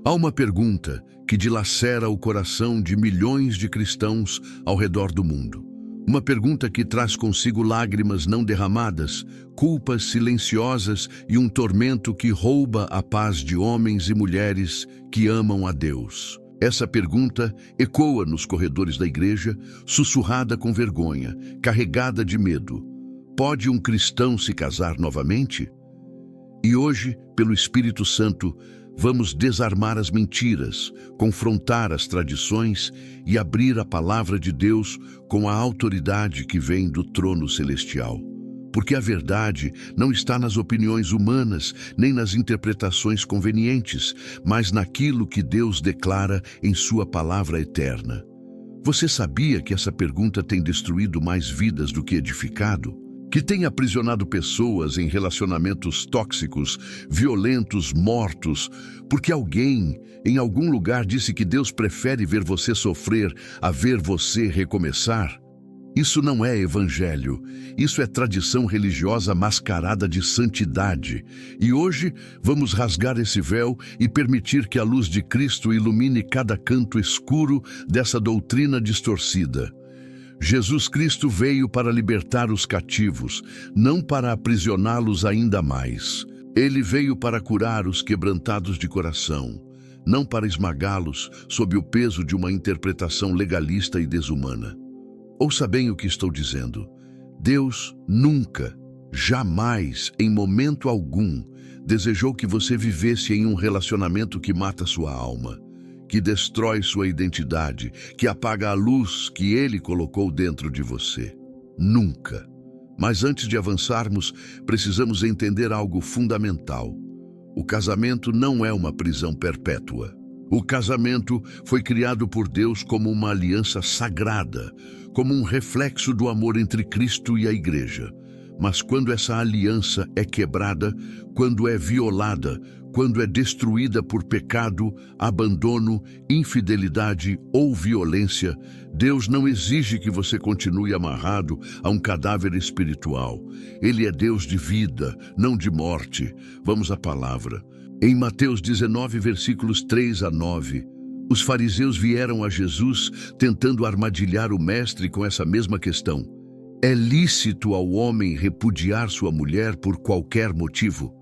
Há uma pergunta que dilacera o coração de milhões de cristãos ao redor do mundo. Uma pergunta que traz consigo lágrimas não derramadas, culpas silenciosas e um tormento que rouba a paz de homens e mulheres que amam a Deus. Essa pergunta ecoa nos corredores da igreja, sussurrada com vergonha, carregada de medo. Pode um cristão se casar novamente? E hoje, pelo Espírito Santo, vamos desarmar as mentiras, confrontar as tradições e abrir a palavra de Deus com a autoridade que vem do trono celestial. Porque a verdade não está nas opiniões humanas, nem nas interpretações convenientes, mas naquilo que Deus declara em sua palavra eterna. Você sabia que essa pergunta tem destruído mais vidas do que edificado? Que tem aprisionado pessoas em relacionamentos tóxicos, violentos, mortos, porque alguém, em algum lugar, disse que Deus prefere ver você sofrer a ver você recomeçar? Isso não é evangelho, isso é tradição religiosa mascarada de santidade. E hoje vamos rasgar esse véu e permitir que a luz de Cristo ilumine cada canto escuro dessa doutrina distorcida. Jesus Cristo veio para libertar os cativos, não para aprisioná-los ainda mais. Ele veio para curar os quebrantados de coração, não para esmagá-los sob o peso de uma interpretação legalista e desumana. Ouça bem o que estou dizendo. Deus nunca, jamais, em momento algum, desejou que você vivesse em um relacionamento que mata sua alma, que destrói sua identidade, que apaga a luz que Ele colocou dentro de você. Nunca. Mas antes de avançarmos, precisamos entender algo fundamental. O casamento não é uma prisão perpétua. O casamento foi criado por Deus como uma aliança sagrada, como um reflexo do amor entre Cristo e a Igreja. Mas quando essa aliança é quebrada, quando é violada, quando é destruída por pecado, abandono, infidelidade ou violência, Deus não exige que você continue amarrado a um cadáver espiritual. Ele é Deus de vida, não de morte. Vamos à palavra. Em Mateus 19, versículos 3 a 9, os fariseus vieram a Jesus tentando armadilhar o mestre com essa mesma questão. É lícito ao homem repudiar sua mulher por qualquer motivo?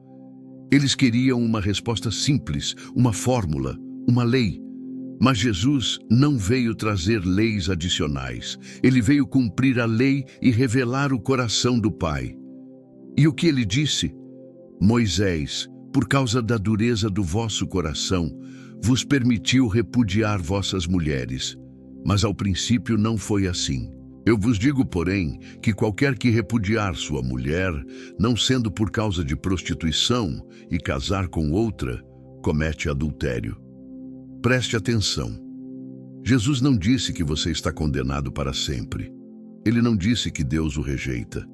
Eles queriam uma resposta simples, uma fórmula, uma lei. Mas Jesus não veio trazer leis adicionais. Ele veio cumprir a lei e revelar o coração do Pai. E o que ele disse? Moisés, por causa da dureza do vosso coração, vos permitiu repudiar vossas mulheres. Mas ao princípio não foi assim. Eu vos digo, porém, que qualquer que repudiar sua mulher, não sendo por causa de prostituição, e casar com outra, comete adultério. Preste atenção. Jesus não disse que você está condenado para sempre. Ele não disse que Deus o rejeita.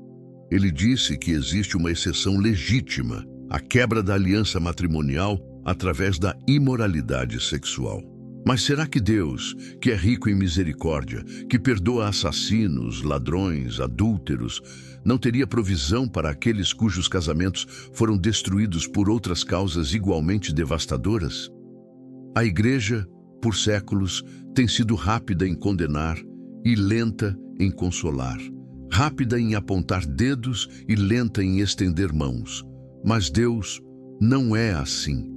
Ele disse que existe uma exceção legítima, a quebra da aliança matrimonial através da imoralidade sexual. Mas será que Deus, que é rico em misericórdia, que perdoa assassinos, ladrões, adúlteros, não teria provisão para aqueles cujos casamentos foram destruídos por outras causas igualmente devastadoras? A Igreja, por séculos, tem sido rápida em condenar e lenta em consolar, rápida em apontar dedos e lenta em estender mãos. Mas Deus não é assim.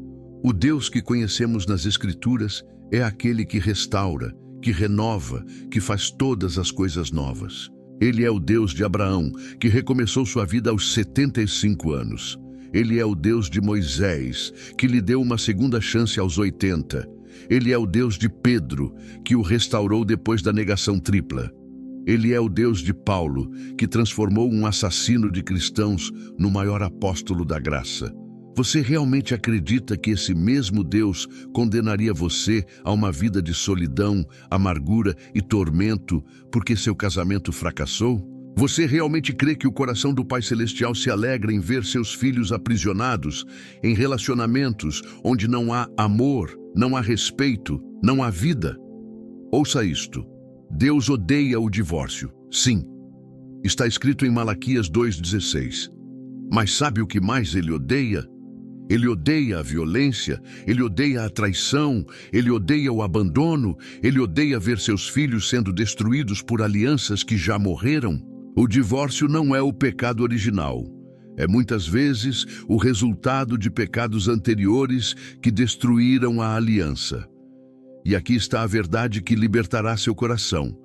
O Deus que conhecemos nas Escrituras é aquele que restaura, que renova, que faz todas as coisas novas. Ele é o Deus de Abraão, que recomeçou sua vida aos 75 anos. Ele é o Deus de Moisés, que lhe deu uma segunda chance aos 80. Ele é o Deus de Pedro, que o restaurou depois da negação tripla. Ele é o Deus de Paulo, que transformou um assassino de cristãos no maior apóstolo da graça. Você realmente acredita que esse mesmo Deus condenaria você a uma vida de solidão, amargura e tormento porque seu casamento fracassou? Você realmente crê que o coração do Pai Celestial se alegra em ver seus filhos aprisionados em relacionamentos onde não há amor, não há respeito, não há vida? Ouça isto. Deus odeia o divórcio. Sim. Está escrito em Malaquias 2,16. Mas sabe o que mais ele odeia? Ele odeia a violência, ele odeia a traição, ele odeia o abandono, ele odeia ver seus filhos sendo destruídos por alianças que já morreram. O divórcio não é o pecado original. É muitas vezes o resultado de pecados anteriores que destruíram a aliança. E aqui está a verdade que libertará seu coração.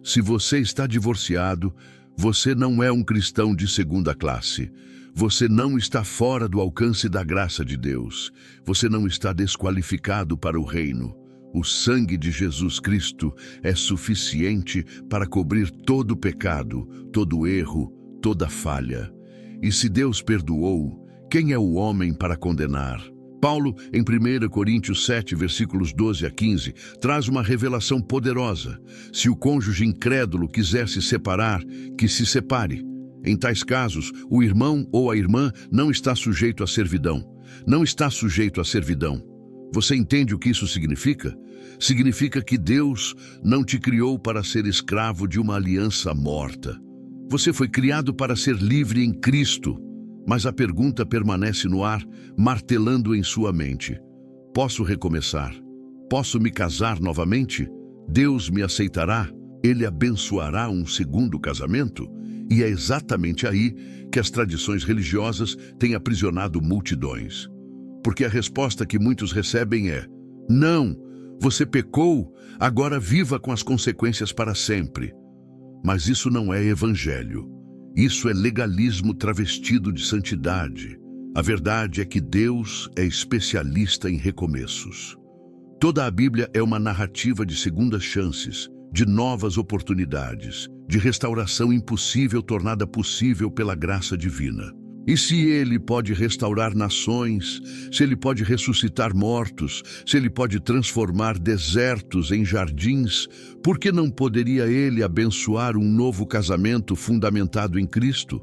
Se você está divorciado, você não é um cristão de segunda classe. Você não está fora do alcance da graça de Deus. Você não está desqualificado para o reino. O sangue de Jesus Cristo é suficiente para cobrir todo o pecado, todo erro, toda falha. E se Deus perdoou, quem é o homem para condenar? Paulo, em 1 Coríntios 7, versículos 12 a 15, traz uma revelação poderosa. Se o cônjuge incrédulo quiser se separar, que se separe. Em tais casos, o irmão ou a irmã não está sujeito à servidão. Não está sujeito à servidão. Você entende o que isso significa? Significa que Deus não te criou para ser escravo de uma aliança morta. Você foi criado para ser livre em Cristo, mas a pergunta permanece no ar, martelando em sua mente. Posso recomeçar? Posso me casar novamente? Deus me aceitará? Ele abençoará um segundo casamento? E é exatamente aí que as tradições religiosas têm aprisionado multidões. Porque a resposta que muitos recebem é: não, você pecou, agora viva com as consequências para sempre. Mas isso não é evangelho. Isso é legalismo travestido de santidade. A verdade é que Deus é especialista em recomeços. Toda a Bíblia é uma narrativa de segundas chances, de novas oportunidades, de restauração impossível tornada possível pela graça divina. E se Ele pode restaurar nações, se Ele pode ressuscitar mortos, se Ele pode transformar desertos em jardins, por que não poderia Ele abençoar um novo casamento fundamentado em Cristo?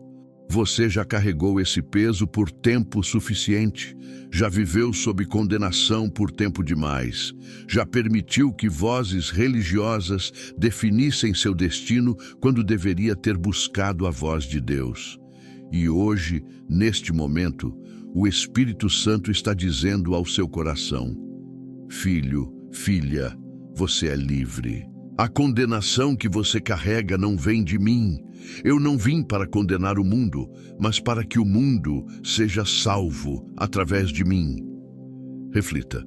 Você já carregou esse peso por tempo suficiente, já viveu sob condenação por tempo demais, já permitiu que vozes religiosas definissem seu destino quando deveria ter buscado a voz de Deus. E hoje, neste momento, o Espírito Santo está dizendo ao seu coração: filho, filha, você é livre. A condenação que você carrega não vem de mim. Eu não vim para condenar o mundo, mas para que o mundo seja salvo através de mim. Reflita.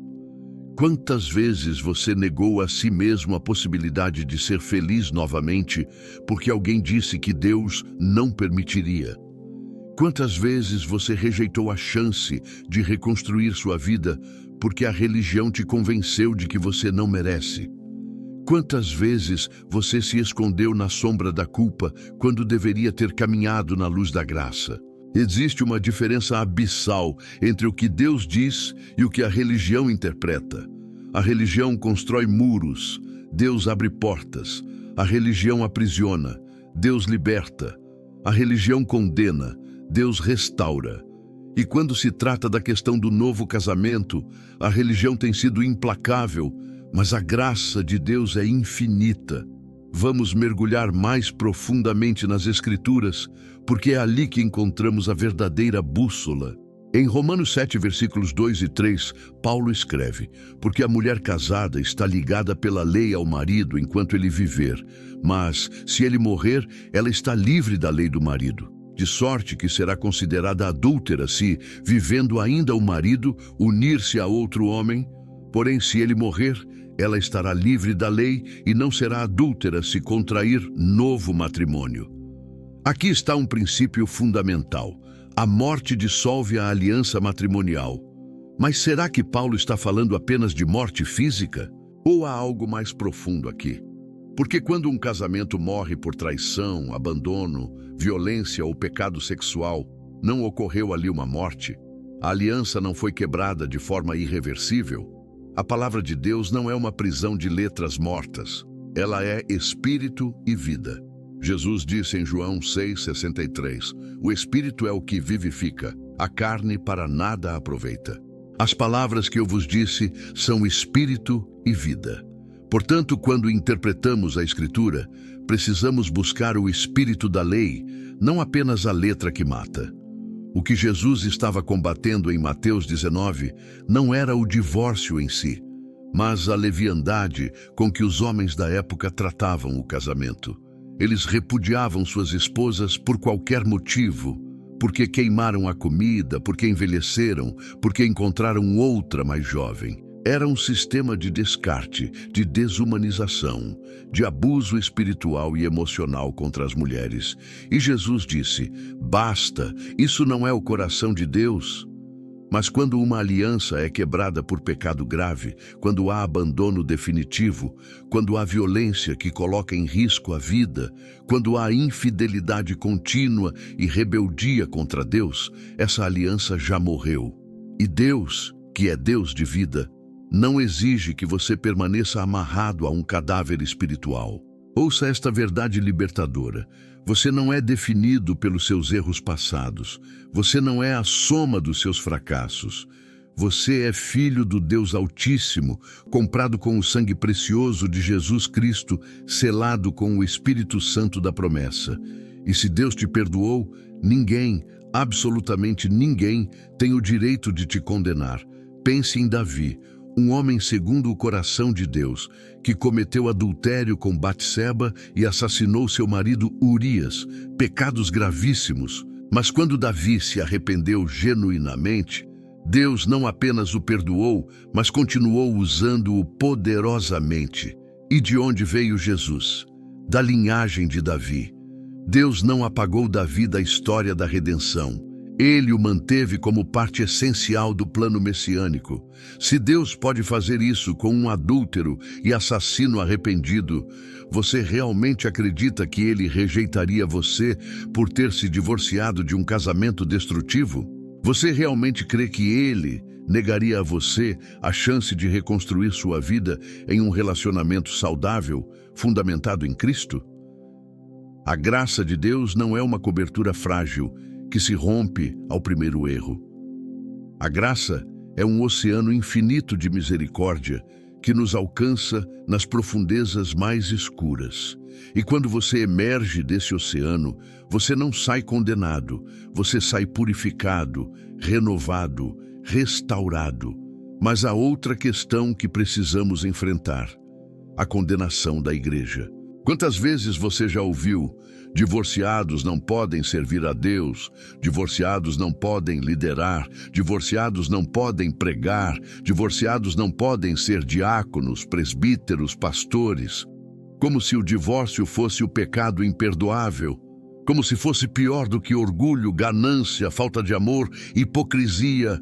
Quantas vezes você negou a si mesmo a possibilidade de ser feliz novamente porque alguém disse que Deus não permitiria? Quantas vezes você rejeitou a chance de reconstruir sua vida porque a religião te convenceu de que você não merece? Quantas vezes você se escondeu na sombra da culpa quando deveria ter caminhado na luz da graça? Existe uma diferença abissal entre o que Deus diz e o que a religião interpreta. A religião constrói muros, Deus abre portas. A religião aprisiona, Deus liberta. A religião condena, Deus restaura. E quando se trata da questão do novo casamento, a religião tem sido implacável, mas a graça de Deus é infinita. Vamos mergulhar mais profundamente nas Escrituras, porque é ali que encontramos a verdadeira bússola. Em Romanos 7, versículos 2 e 3, Paulo escreve: porque a mulher casada está ligada pela lei ao marido enquanto ele viver, mas, se ele morrer, ela está livre da lei do marido. De sorte que será considerada adúltera se, vivendo ainda o marido, unir-se a outro homem. Porém, se ele morrer, ela estará livre da lei e não será adúltera se contrair novo matrimônio. Aqui está um princípio fundamental. A morte dissolve a aliança matrimonial. Mas será que Paulo está falando apenas de morte física? Ou há algo mais profundo aqui? Porque quando um casamento morre por traição, abandono, violência ou pecado sexual, não ocorreu ali uma morte? A aliança não foi quebrada de forma irreversível? A palavra de Deus não é uma prisão de letras mortas. Ela é espírito e vida. Jesus disse em João 6,63, o espírito é o que vivifica, a carne para nada aproveita. As palavras que eu vos disse são espírito e vida. Portanto, quando interpretamos a Escritura, precisamos buscar o espírito da lei, não apenas a letra que mata. O que Jesus estava combatendo em Mateus 19 não era o divórcio em si, mas a leviandade com que os homens da época tratavam o casamento. Eles repudiavam suas esposas por qualquer motivo, porque queimaram a comida, porque envelheceram, porque encontraram outra mais jovem. Era um sistema de descarte, de desumanização, de abuso espiritual e emocional contra as mulheres. E Jesus disse: basta, isso não é o coração de Deus. Mas quando uma aliança é quebrada por pecado grave, quando há abandono definitivo, quando há violência que coloca em risco a vida, quando há infidelidade contínua e rebeldia contra Deus, essa aliança já morreu. E Deus, que é Deus de vida, não exige que você permaneça amarrado a um cadáver espiritual. Ouça esta verdade libertadora. Você não é definido pelos seus erros passados. Você não é a soma dos seus fracassos. Você é filho do Deus Altíssimo, comprado com o sangue precioso de Jesus Cristo, selado com o Espírito Santo da promessa. E se Deus te perdoou, ninguém, absolutamente ninguém, tem o direito de te condenar. Pense em Davi, um homem segundo o coração de Deus, que cometeu adultério com Batseba e assassinou seu marido Urias, pecados gravíssimos. Mas quando Davi se arrependeu genuinamente, Deus não apenas o perdoou, mas continuou usando-o poderosamente. E de onde veio Jesus? Da linhagem de Davi. Deus não apagou Davi da história da redenção. Ele o manteve como parte essencial do plano messiânico. Se Deus pode fazer isso com um adúltero e assassino arrependido, você realmente acredita que ele rejeitaria você por ter se divorciado de um casamento destrutivo? Você realmente crê que ele negaria a você a chance de reconstruir sua vida em um relacionamento saudável, fundamentado em Cristo? A graça de Deus não é uma cobertura frágil que se rompe ao primeiro erro. A graça é um oceano infinito de misericórdia que nos alcança nas profundezas mais escuras. E quando você emerge desse oceano, você não sai condenado, você sai purificado, renovado, restaurado. Mas há outra questão que precisamos enfrentar: a condenação da igreja. Quantas vezes você já ouviu: divorciados não podem servir a Deus, divorciados não podem liderar, divorciados não podem pregar, divorciados não podem ser diáconos, presbíteros, pastores? Como se o divórcio fosse o pecado imperdoável, como se fosse pior do que orgulho, ganância, falta de amor, hipocrisia.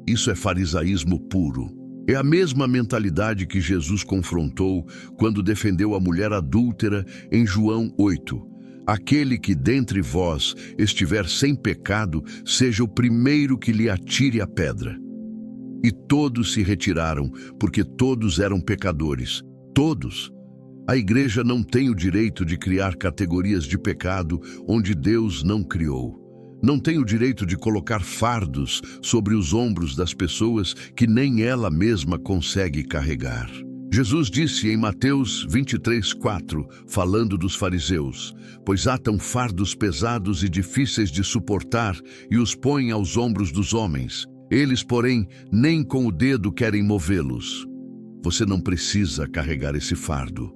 Isso é farisaísmo puro. É a mesma mentalidade que Jesus confrontou quando defendeu a mulher adúltera em João 8. Aquele que dentre vós estiver sem pecado, seja o primeiro que lhe atire a pedra. E todos se retiraram, porque todos eram pecadores. Todos. A igreja não tem o direito de criar categorias de pecado onde Deus não criou. Não tem o direito de colocar fardos sobre os ombros das pessoas que nem ela mesma consegue carregar. Jesus disse em Mateus 23:4, falando dos fariseus: pois atam fardos pesados e difíceis de suportar e os põem aos ombros dos homens. Eles, porém, nem com o dedo querem movê-los. Você não precisa carregar esse fardo.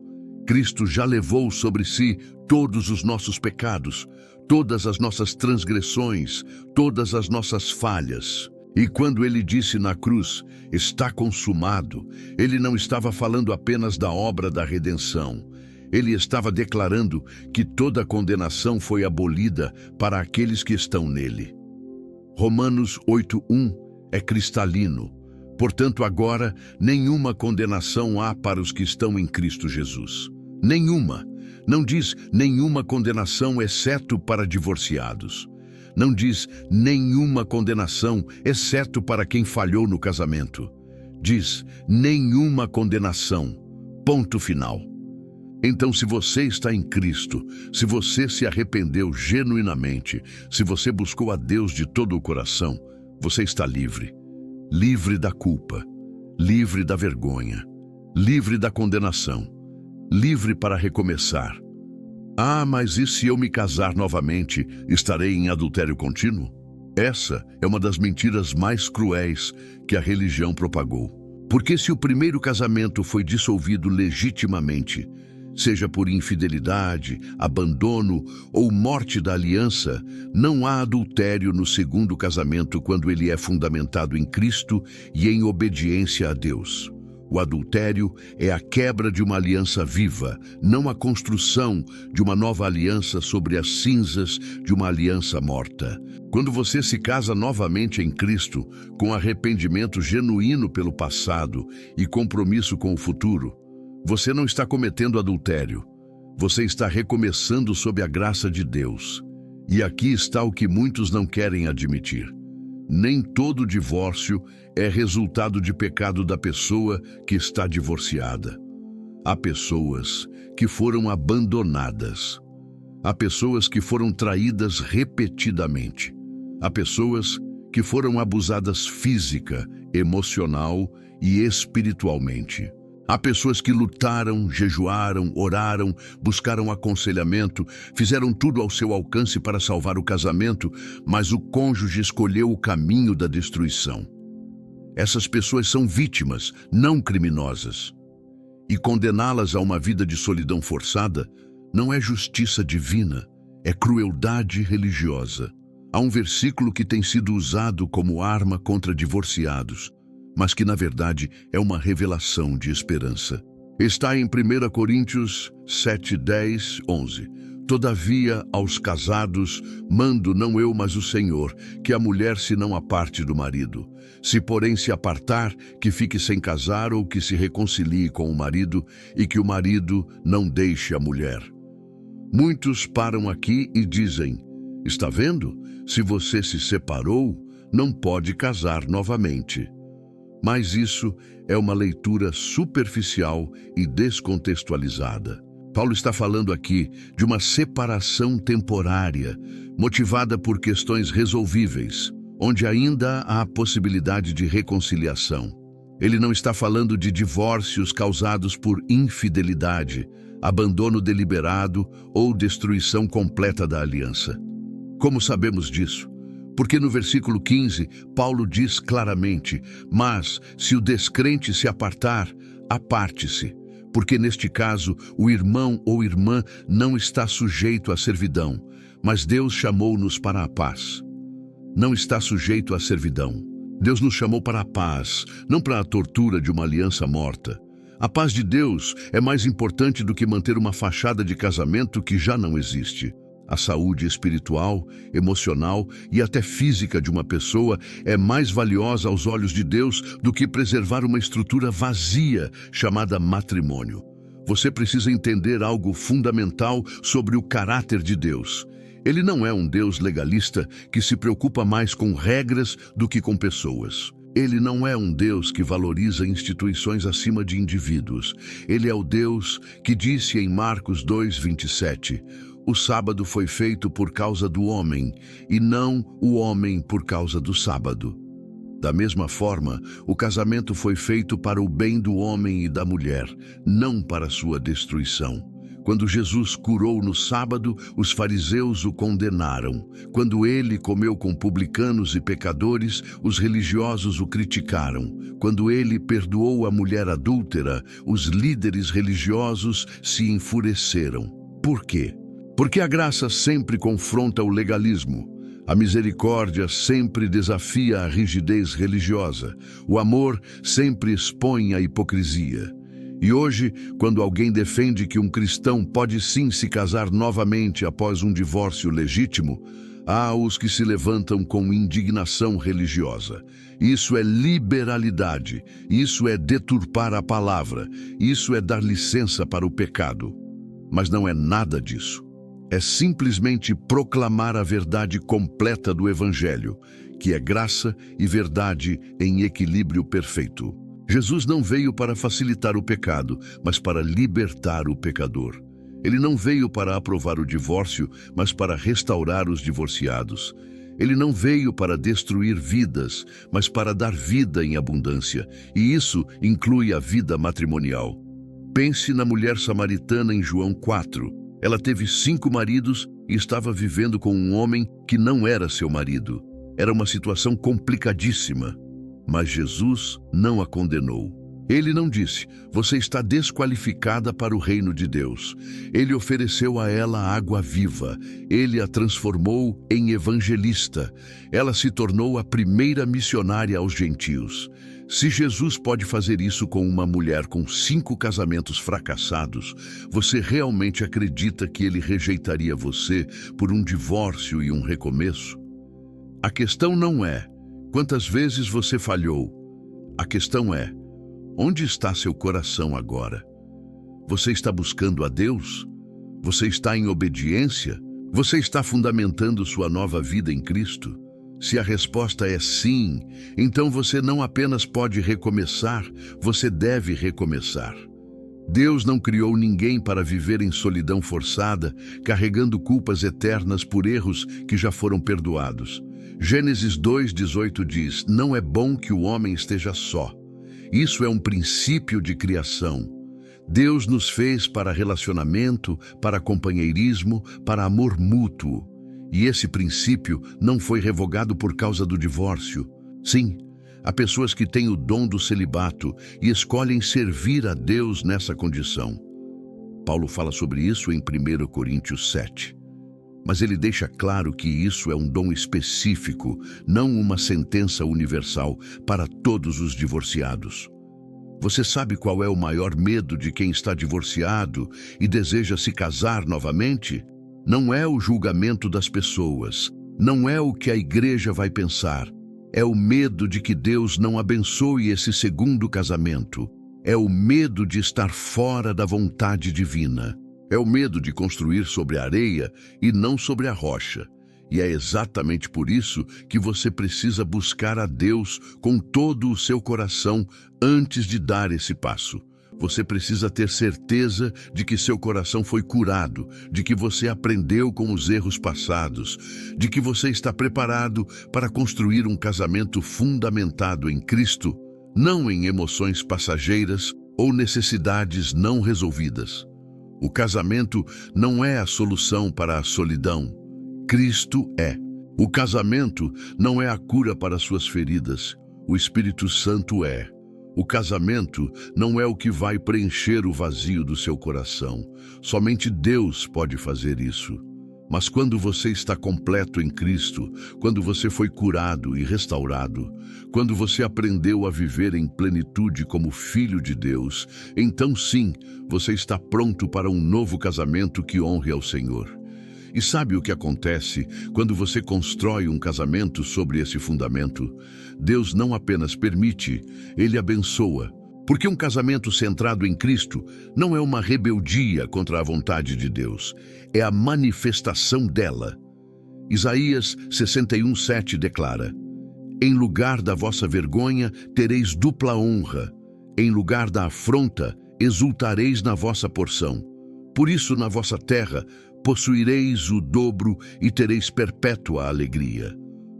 Cristo já levou sobre si todos os nossos pecados, todas as nossas transgressões, todas as nossas falhas. E quando ele disse na cruz, está consumado, ele não estava falando apenas da obra da redenção. Ele estava declarando que toda condenação foi abolida para aqueles que estão nele. Romanos 8:1 é cristalino. Portanto, agora, nenhuma condenação há para os que estão em Cristo Jesus. Nenhuma. Não diz nenhuma condenação exceto para divorciados. Não diz nenhuma condenação exceto para quem falhou no casamento. Diz nenhuma condenação. Ponto final. Então, se você está em Cristo, se você se arrependeu genuinamente, se você buscou a Deus de todo o coração, você está livre. Livre da culpa, livre da vergonha, livre da condenação, livre para recomeçar. Ah, mas e se eu me casar novamente, estarei em adultério contínuo? Essa é uma das mentiras mais cruéis que a religião propagou. Porque se o primeiro casamento foi dissolvido legitimamente, seja por infidelidade, abandono ou morte da aliança, não há adultério no segundo casamento quando ele é fundamentado em Cristo e em obediência a Deus. O adultério é a quebra de uma aliança viva, não a construção de uma nova aliança sobre as cinzas de uma aliança morta. Quando você se casa novamente em Cristo, com arrependimento genuíno pelo passado e compromisso com o futuro, você não está cometendo adultério. Você está recomeçando sob a graça de Deus. E aqui está o que muitos não querem admitir. Nem todo divórcio é resultado de pecado da pessoa que está divorciada. Há pessoas que foram abandonadas. Há pessoas que foram traídas repetidamente. Há pessoas que foram abusadas física, emocional e espiritualmente. Há pessoas que lutaram, jejuaram, oraram, buscaram aconselhamento, fizeram tudo ao seu alcance para salvar o casamento, mas o cônjuge escolheu o caminho da destruição. Essas pessoas são vítimas, não criminosas. E condená-las a uma vida de solidão forçada não é justiça divina, é crueldade religiosa. Há um versículo que tem sido usado como arma contra divorciados, mas que, na verdade, é uma revelação de esperança. Está em 1 Coríntios 7, 10, 11. Todavia, aos casados, mando não eu, mas o Senhor, que a mulher se não aparte do marido. Se, porém, se apartar, que fique sem casar ou que se reconcilie com o marido, e que o marido não deixe a mulher. Muitos param aqui e dizem: está vendo? Se você se separou, não pode casar novamente. Mas isso é uma leitura superficial e descontextualizada. Paulo está falando aqui de uma separação temporária, motivada por questões resolvíveis, onde ainda há possibilidade de reconciliação. Ele não está falando de divórcios causados por infidelidade, abandono deliberado ou destruição completa da aliança. Como sabemos disso? Porque no versículo 15, Paulo diz claramente: mas se o descrente se apartar, aparte-se, porque neste caso o irmão ou irmã não está sujeito à servidão, mas Deus chamou-nos para a paz. Não está sujeito à servidão. Deus nos chamou para a paz, não para a tortura de uma aliança morta. A paz de Deus é mais importante do que manter uma fachada de casamento que já não existe. A saúde espiritual, emocional e até física de uma pessoa é mais valiosa aos olhos de Deus do que preservar uma estrutura vazia chamada matrimônio. Você precisa entender algo fundamental sobre o caráter de Deus. Ele não é um Deus legalista que se preocupa mais com regras do que com pessoas. Ele não é um Deus que valoriza instituições acima de indivíduos. Ele é o Deus que disse em Marcos 2:27, o sábado foi feito por causa do homem, e não o homem por causa do sábado. Da mesma forma, o casamento foi feito para o bem do homem e da mulher, não para sua destruição. Quando Jesus curou no sábado, os fariseus o condenaram. Quando ele comeu com publicanos e pecadores, os religiosos o criticaram. Quando ele perdoou a mulher adúltera, os líderes religiosos se enfureceram. Por quê? Porque a graça sempre confronta o legalismo. A misericórdia sempre desafia a rigidez religiosa. O amor sempre expõe a hipocrisia. E hoje, quando alguém defende que um cristão pode sim se casar novamente após um divórcio legítimo, há os que se levantam com indignação religiosa. Isso é liberalidade, isso é deturpar a palavra, isso é dar licença para o pecado. Mas não é nada disso. É simplesmente proclamar a verdade completa do Evangelho, que é graça e verdade em equilíbrio perfeito. Jesus não veio para facilitar o pecado, mas para libertar o pecador. Ele não veio para aprovar o divórcio, mas para restaurar os divorciados. Ele não veio para destruir vidas, mas para dar vida em abundância, e isso inclui a vida matrimonial. Pense na mulher samaritana em João 4. Ela teve 5 maridos e estava vivendo com um homem que não era seu marido. Era uma situação complicadíssima, mas Jesus não a condenou. Ele não disse, você está desqualificada para o reino de Deus. Ele ofereceu a ela água viva. Ele a transformou em evangelista. Ela se tornou a primeira missionária aos gentios. Se Jesus pode fazer isso com uma mulher com 5 casamentos fracassados, você realmente acredita que ele rejeitaria você por um divórcio e um recomeço? A questão não é quantas vezes você falhou. A questão é, onde está seu coração agora? Você está buscando a Deus? Você está em obediência? Você está fundamentando sua nova vida em Cristo? Se a resposta é sim, então você não apenas pode recomeçar, você deve recomeçar. Deus não criou ninguém para viver em solidão forçada, carregando culpas eternas por erros que já foram perdoados. Gênesis 2:18 diz, não é bom que o homem esteja só. Isso é um princípio de criação. Deus nos fez para relacionamento, para companheirismo, para amor mútuo. E esse princípio não foi revogado por causa do divórcio. Sim, há pessoas que têm o dom do celibato e escolhem servir a Deus nessa condição. Paulo fala sobre isso em 1 Coríntios 7. Mas ele deixa claro que isso é um dom específico, não uma sentença universal para todos os divorciados. Você sabe qual é o maior medo de quem está divorciado e deseja se casar novamente? Não é o julgamento das pessoas, não é o que a igreja vai pensar. É o medo de que Deus não abençoe esse segundo casamento. É o medo de estar fora da vontade divina. É o medo de construir sobre a areia e não sobre a rocha. E é exatamente por isso que você precisa buscar a Deus com todo o seu coração antes de dar esse passo. Você precisa ter certeza de que seu coração foi curado, de que você aprendeu com os erros passados, de que você está preparado para construir um casamento fundamentado em Cristo, não em emoções passageiras ou necessidades não resolvidas. O casamento não é a solução para a solidão. Cristo é. O casamento não é a cura para suas feridas. O Espírito Santo é. O casamento não é o que vai preencher o vazio do seu coração. Somente Deus pode fazer isso. Mas quando você está completo em Cristo, quando você foi curado e restaurado, quando você aprendeu a viver em plenitude como filho de Deus, então sim, você está pronto para um novo casamento que honre ao Senhor. E sabe o que acontece quando você constrói um casamento sobre esse fundamento? Deus não apenas permite, Ele abençoa. Porque um casamento centrado em Cristo não é uma rebeldia contra a vontade de Deus, é a manifestação dela. Isaías 61:7 declara, em lugar da vossa vergonha tereis dupla honra, em lugar da afronta exultareis na vossa porção. Por isso na vossa terra possuireis o dobro e tereis perpétua alegria.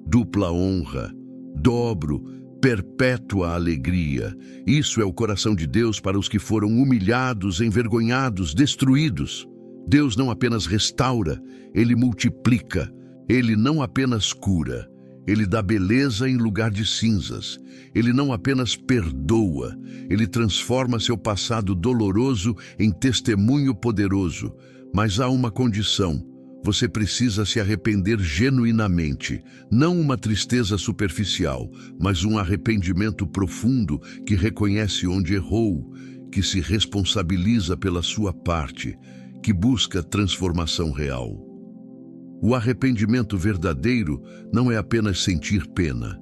Dupla honra, dobro, perpétua alegria. Isso é o coração de Deus para os que foram humilhados, envergonhados, destruídos. Deus não apenas restaura, Ele multiplica. Ele não apenas cura, Ele dá beleza em lugar de cinzas. Ele não apenas perdoa, Ele transforma seu passado doloroso em testemunho poderoso. Mas há uma condição. Você precisa se arrepender genuinamente, não uma tristeza superficial, mas um arrependimento profundo que reconhece onde errou, que se responsabiliza pela sua parte, que busca transformação real. O arrependimento verdadeiro não é apenas sentir pena,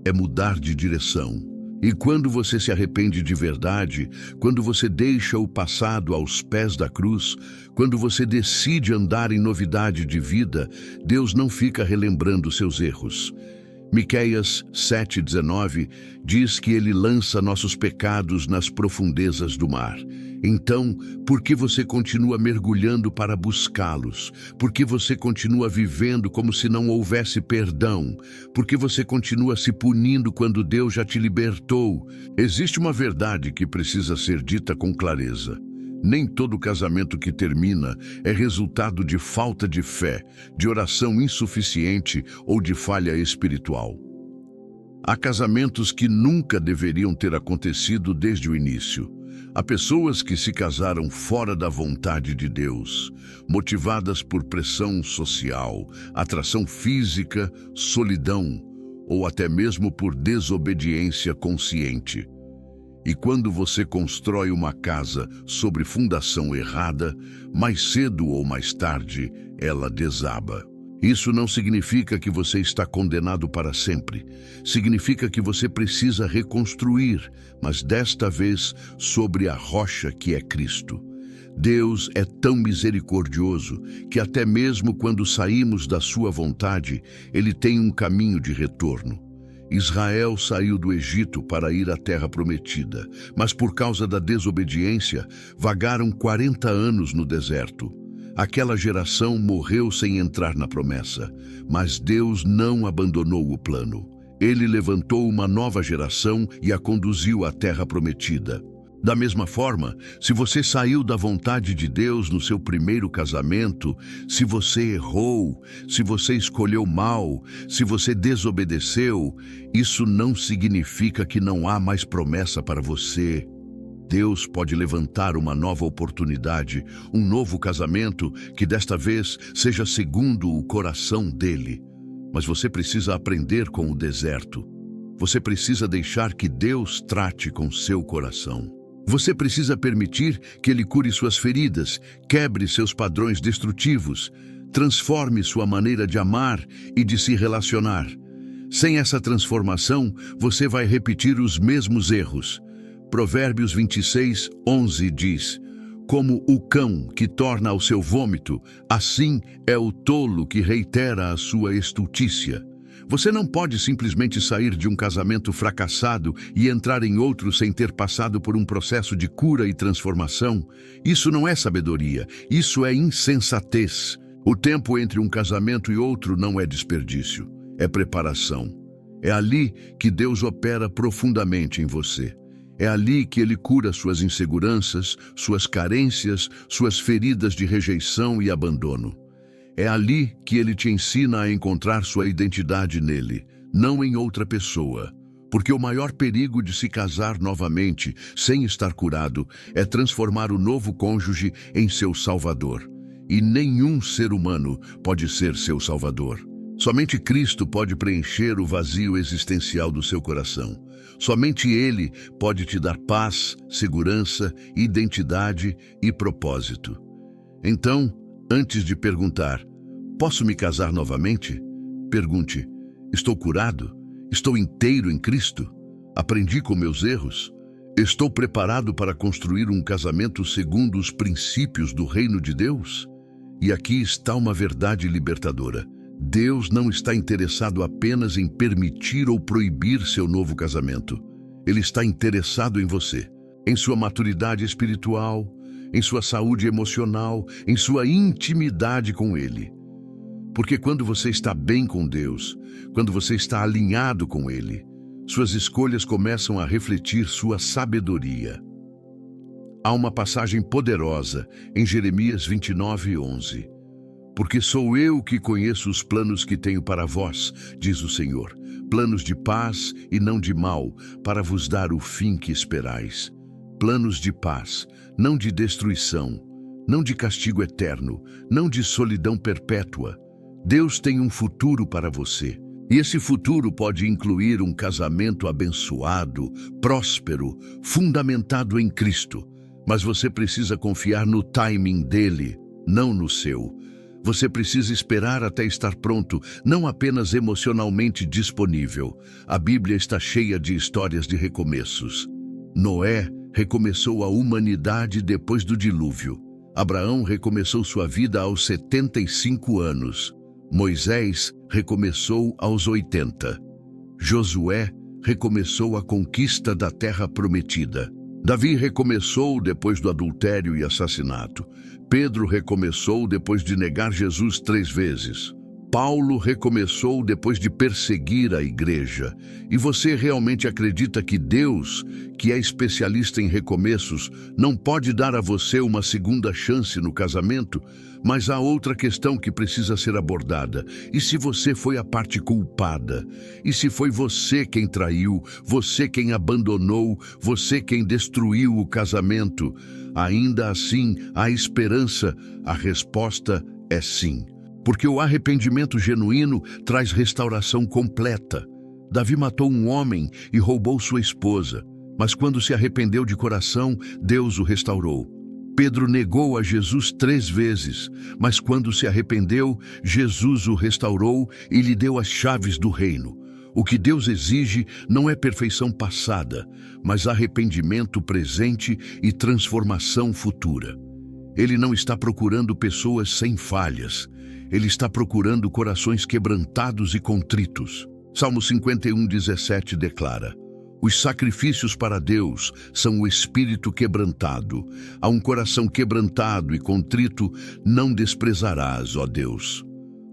é mudar de direção. E quando você se arrepende de verdade, quando você deixa o passado aos pés da cruz, quando você decide andar em novidade de vida, Deus não fica relembrando seus erros. Miqueias 7:19 diz que Ele lança nossos pecados nas profundezas do mar. Então, por que você continua mergulhando para buscá-los? Por que você continua vivendo como se não houvesse perdão? Por que você continua se punindo quando Deus já te libertou? Existe uma verdade que precisa ser dita com clareza. Nem todo casamento que termina é resultado de falta de fé, de oração insuficiente ou de falha espiritual. Há casamentos que nunca deveriam ter acontecido desde o início. Há pessoas que se casaram fora da vontade de Deus, motivadas por pressão social, atração física, solidão ou até mesmo por desobediência consciente. E quando você constrói uma casa sobre fundação errada, mais cedo ou mais tarde, ela desaba. Isso não significa que você está condenado para sempre. Significa que você precisa reconstruir, mas desta vez sobre a rocha que é Cristo. Deus é tão misericordioso que até mesmo quando saímos da sua vontade, Ele tem um caminho de retorno. Israel saiu do Egito para ir à terra prometida, mas por causa da desobediência, vagaram 40 anos no deserto. Aquela geração morreu sem entrar na promessa, mas Deus não abandonou o plano. Ele levantou uma nova geração e a conduziu à terra prometida. Da mesma forma, se você saiu da vontade de Deus no seu primeiro casamento, se você errou, se você escolheu mal, se você desobedeceu, isso não significa que não há mais promessa para você. Deus pode levantar uma nova oportunidade, um novo casamento que desta vez seja segundo o coração dele. Mas você precisa aprender com o deserto. Você precisa deixar que Deus trate com seu coração. Você precisa permitir que Ele cure suas feridas, quebre seus padrões destrutivos, transforme sua maneira de amar e de se relacionar. Sem essa transformação, você vai repetir os mesmos erros. Provérbios 26:11 diz: como o cão que torna ao seu vômito, assim é o tolo que reitera a sua estultícia. Você não pode simplesmente sair de um casamento fracassado e entrar em outro sem ter passado por um processo de cura e transformação. Isso não é sabedoria, isso é insensatez. O tempo entre um casamento e outro não é desperdício, é preparação. É ali que Deus opera profundamente em você. É ali que Ele cura suas inseguranças, suas carências, suas feridas de rejeição e abandono. É ali que Ele te ensina a encontrar sua identidade nele, não em outra pessoa. Porque o maior perigo de se casar novamente, sem estar curado, é transformar o novo cônjuge em seu salvador. E nenhum ser humano pode ser seu salvador. Somente Cristo pode preencher o vazio existencial do seu coração. Somente Ele pode te dar paz, segurança, identidade e propósito. Então, antes de perguntar, posso me casar novamente? Pergunte, estou curado? Estou inteiro em Cristo? Aprendi com meus erros? Estou preparado para construir um casamento segundo os princípios do reino de Deus? E aqui está uma verdade libertadora. Deus não está interessado apenas em permitir ou proibir seu novo casamento. Ele está interessado em você, em sua maturidade espiritual, em sua saúde emocional, em sua intimidade com Ele. Porque quando você está bem com Deus, quando você está alinhado com Ele, suas escolhas começam a refletir sua sabedoria. Há uma passagem poderosa em Jeremias 29:11. Porque sou eu que conheço os planos que tenho para vós, diz o Senhor, planos de paz e não de mal, para vos dar o fim que esperais. Planos de paz, não de destruição, não de castigo eterno, não de solidão perpétua. Deus tem um futuro para você. E esse futuro pode incluir um casamento abençoado, próspero, fundamentado em Cristo. Mas você precisa confiar no timing dele, não no seu. Você precisa esperar até estar pronto, não apenas emocionalmente disponível. A Bíblia está cheia de histórias de recomeços. Noé recomeçou a humanidade depois do dilúvio. Abraão recomeçou sua vida aos 75 anos. Moisés recomeçou aos 80. Josué recomeçou a conquista da terra prometida. Davi recomeçou depois do adultério e assassinato. Pedro recomeçou depois de negar Jesus 3 vezes. Paulo recomeçou depois de perseguir a igreja. E você realmente acredita que Deus, que é especialista em recomeços, não pode dar a você uma segunda chance no casamento? Mas há outra questão que precisa ser abordada. E se você foi a parte culpada? E se foi você quem traiu, você quem abandonou, você quem destruiu o casamento? Ainda assim, há esperança? A resposta é sim. Porque o arrependimento genuíno traz restauração completa. Davi matou um homem e roubou sua esposa, mas quando se arrependeu de coração, Deus o restaurou. Pedro negou a Jesus 3 vezes, mas quando se arrependeu, Jesus o restaurou e lhe deu as chaves do reino. O que Deus exige não é perfeição passada, mas arrependimento presente e transformação futura. Ele não está procurando pessoas sem falhas. Ele está procurando corações quebrantados e contritos. Salmo 51:17 declara: os sacrifícios para Deus são o espírito quebrantado. A um coração quebrantado e contrito não desprezarás, ó Deus.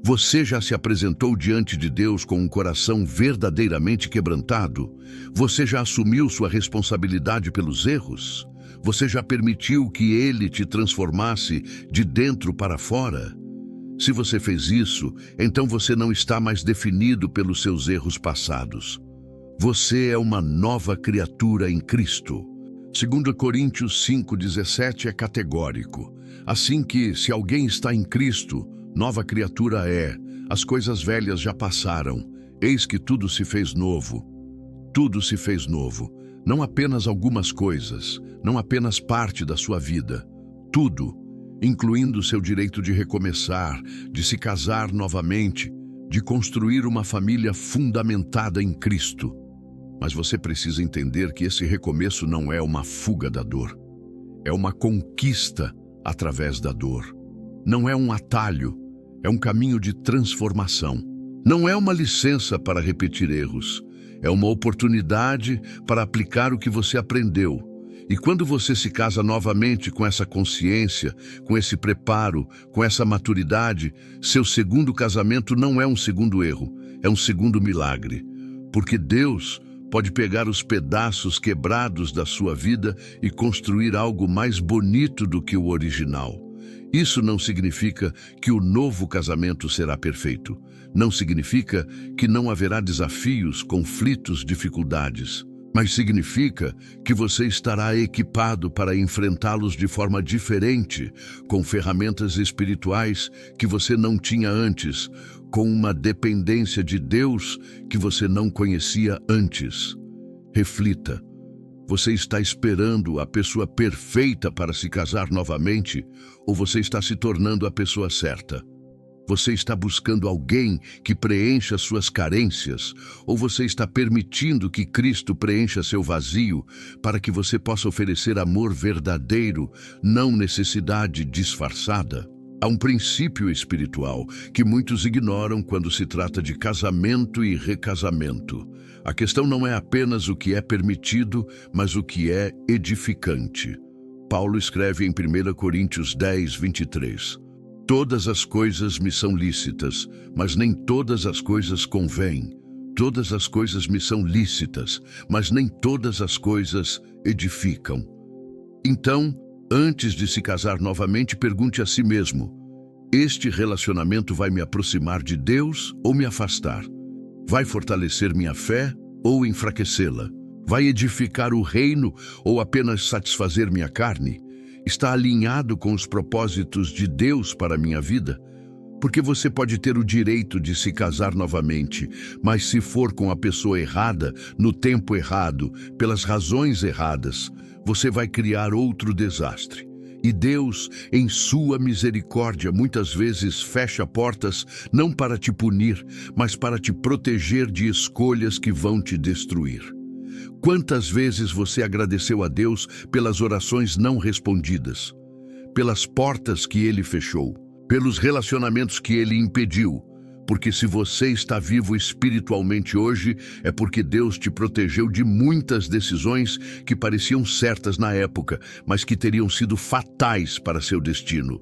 Você já se apresentou diante de Deus com um coração verdadeiramente quebrantado? Você já assumiu sua responsabilidade pelos erros? Você já permitiu que Ele te transformasse de dentro para fora? Se você fez isso, então você não está mais definido pelos seus erros passados. Você é uma nova criatura em Cristo. 2 Coríntios 5:17 é categórico. Assim que, se alguém está em Cristo, nova criatura é. As coisas velhas já passaram. Eis que tudo se fez novo. Tudo se fez novo. Não apenas algumas coisas, não apenas parte da sua vida. Tudo, incluindo seu direito de recomeçar, de se casar novamente, de construir uma família fundamentada em Cristo. Mas você precisa entender que esse recomeço não é uma fuga da dor. É uma conquista através da dor. Não é um atalho, é um caminho de transformação. Não é uma licença para repetir erros. É uma oportunidade para aplicar o que você aprendeu. E quando você se casa novamente com essa consciência, com esse preparo, com essa maturidade, seu segundo casamento não é um segundo erro, é um segundo milagre. Porque Deus pode pegar os pedaços quebrados da sua vida e construir algo mais bonito do que o original. Isso não significa que o novo casamento será perfeito. Não significa que não haverá desafios, conflitos, dificuldades. Mas significa que você estará equipado para enfrentá-los de forma diferente, com ferramentas espirituais que você não tinha antes, com uma dependência de Deus que você não conhecia antes. Reflita. Você está esperando a pessoa perfeita para se casar novamente, ou você está se tornando a pessoa certa? Você está buscando alguém que preencha suas carências, ou você está permitindo que Cristo preencha seu vazio para que você possa oferecer amor verdadeiro, não necessidade disfarçada? Há um princípio espiritual que muitos ignoram quando se trata de casamento e recasamento. A questão não é apenas o que é permitido, mas o que é edificante. Paulo escreve em 1 Coríntios 10:23. Todas as coisas me são lícitas, mas nem todas as coisas convêm. Todas as coisas me são lícitas, mas nem todas as coisas edificam. Então, antes de se casar novamente, pergunte a si mesmo: este relacionamento vai me aproximar de Deus ou me afastar? Vai fortalecer minha fé ou enfraquecê-la? Vai edificar o reino ou apenas satisfazer minha carne? Está alinhado com os propósitos de Deus para a minha vida? Porque você pode ter o direito de se casar novamente, mas se for com a pessoa errada, no tempo errado, pelas razões erradas, você vai criar outro desastre. E Deus, em sua misericórdia, muitas vezes fecha portas não para te punir, mas para te proteger de escolhas que vão te destruir. Quantas vezes você agradeceu a Deus pelas orações não respondidas, pelas portas que Ele fechou, pelos relacionamentos que Ele impediu? Porque se você está vivo espiritualmente hoje, é porque Deus te protegeu de muitas decisões que pareciam certas na época, mas que teriam sido fatais para seu destino.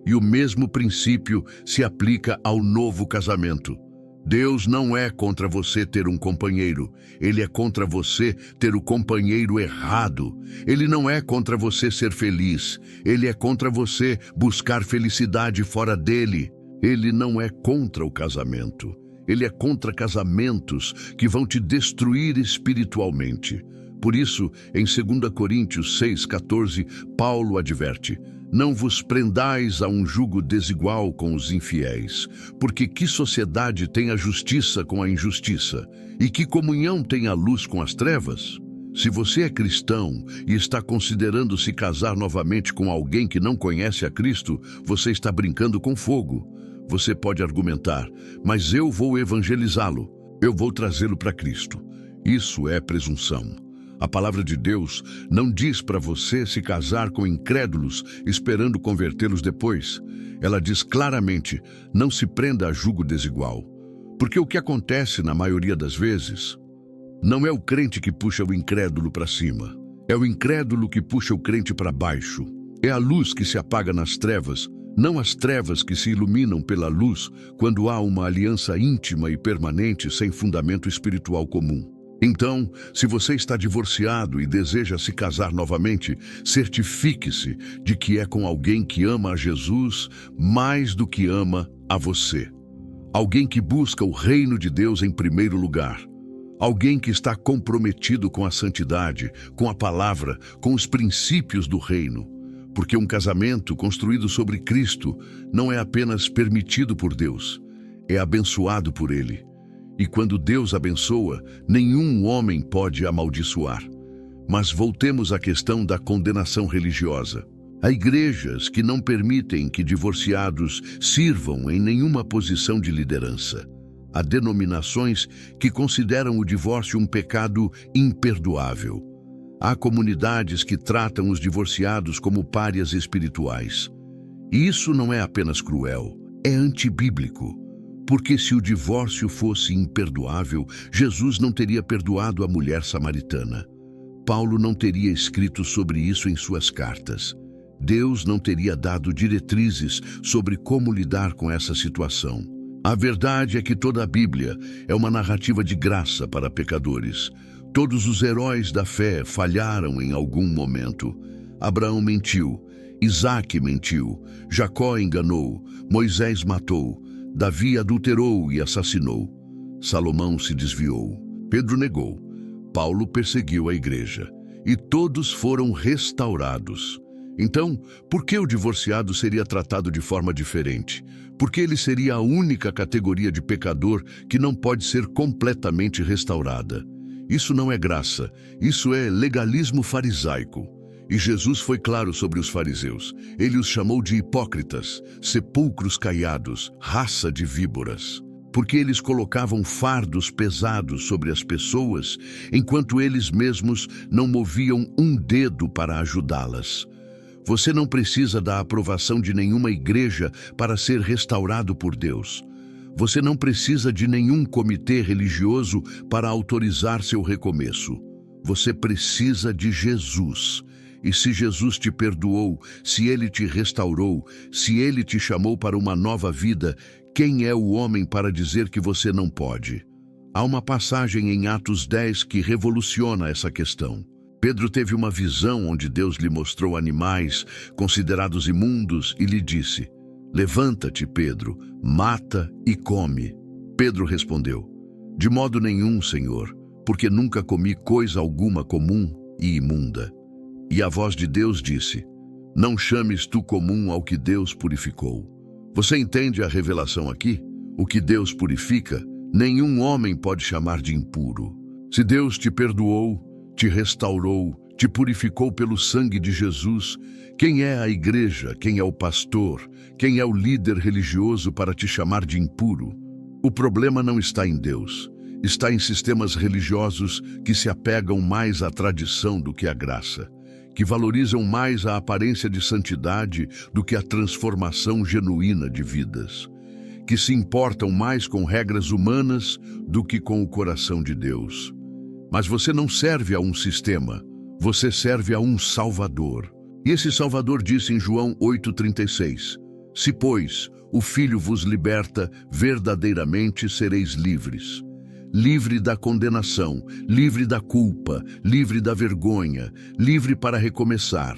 E o mesmo princípio se aplica ao novo casamento. Deus não é contra você ter um companheiro. Ele é contra você ter o companheiro errado. Ele não é contra você ser feliz. Ele é contra você buscar felicidade fora dele. Ele não é contra o casamento. Ele é contra casamentos que vão te destruir espiritualmente. Por isso, em 2 Coríntios 6,14, Paulo adverte: não vos prendais a um jugo desigual com os infiéis, porque que sociedade tem a justiça com a injustiça? E que comunhão tem a luz com as trevas? Se você é cristão e está considerando se casar novamente com alguém que não conhece a Cristo, você está brincando com fogo. Você pode argumentar: mas eu vou evangelizá-lo, eu vou trazê-lo para Cristo. Isso é presunção. A palavra de Deus não diz para você se casar com incrédulos esperando convertê-los depois. Ela diz claramente: não se prenda a jugo desigual. Porque o que acontece na maioria das vezes não é o crente que puxa o incrédulo para cima. É o incrédulo que puxa o crente para baixo. É a luz que se apaga nas trevas, não as trevas que se iluminam pela luz quando há uma aliança íntima e permanente sem fundamento espiritual comum. Então, se você está divorciado e deseja se casar novamente, certifique-se de que é com alguém que ama a Jesus mais do que ama a você. Alguém que busca o reino de Deus em primeiro lugar. Alguém que está comprometido com a santidade, com a palavra, com os princípios do reino. Porque um casamento construído sobre Cristo não é apenas permitido por Deus, é abençoado por Ele. E quando Deus abençoa, nenhum homem pode amaldiçoar. Mas voltemos à questão da condenação religiosa. Há igrejas que não permitem que divorciados sirvam em nenhuma posição de liderança. Há denominações que consideram o divórcio um pecado imperdoável. Há comunidades que tratam os divorciados como párias espirituais. E isso não é apenas cruel, é antibíblico. Porque se o divórcio fosse imperdoável, Jesus não teria perdoado a mulher samaritana. Paulo não teria escrito sobre isso em suas cartas. Deus não teria dado diretrizes sobre como lidar com essa situação. A verdade é que toda a Bíblia é uma narrativa de graça para pecadores. Todos os heróis da fé falharam em algum momento. Abraão mentiu, Isaque mentiu, Jacó enganou, Moisés matou, Davi adulterou e assassinou. Salomão se desviou. Pedro negou. Paulo perseguiu a igreja. E todos foram restaurados. Então, por que o divorciado seria tratado de forma diferente? Porque ele seria a única categoria de pecador que não pode ser completamente restaurada. Isso não é graça. Isso é legalismo farisaico. E Jesus foi claro sobre os fariseus. Ele os chamou de hipócritas, sepulcros caiados, raça de víboras. Porque eles colocavam fardos pesados sobre as pessoas, enquanto eles mesmos não moviam um dedo para ajudá-las. Você não precisa da aprovação de nenhuma igreja para ser restaurado por Deus. Você não precisa de nenhum comitê religioso para autorizar seu recomeço. Você precisa de Jesus. E se Jesus te perdoou, se Ele te restaurou, se Ele te chamou para uma nova vida, quem é o homem para dizer que você não pode? Há uma passagem em Atos 10 que revoluciona essa questão. Pedro teve uma visão onde Deus lhe mostrou animais considerados imundos e lhe disse: levanta-te, Pedro, mata e come. Pedro respondeu: de modo nenhum, Senhor, porque nunca comi coisa alguma comum e imunda. E a voz de Deus disse: não chames tu comum ao que Deus purificou. Você entende a revelação aqui? O que Deus purifica, nenhum homem pode chamar de impuro. Se Deus te perdoou, te restaurou, te purificou pelo sangue de Jesus, quem é a igreja, quem é o pastor, quem é o líder religioso para te chamar de impuro? O problema não está em Deus. Está em sistemas religiosos que se apegam mais à tradição do que à graça, que valorizam mais a aparência de santidade do que a transformação genuína de vidas, que se importam mais com regras humanas do que com o coração de Deus. Mas você não serve a um sistema, você serve a um Salvador. E esse Salvador disse em João 8,36, Se, pois, o Filho vos liberta, verdadeiramente sereis livres. Livre da condenação, livre da culpa, livre da vergonha, livre para recomeçar.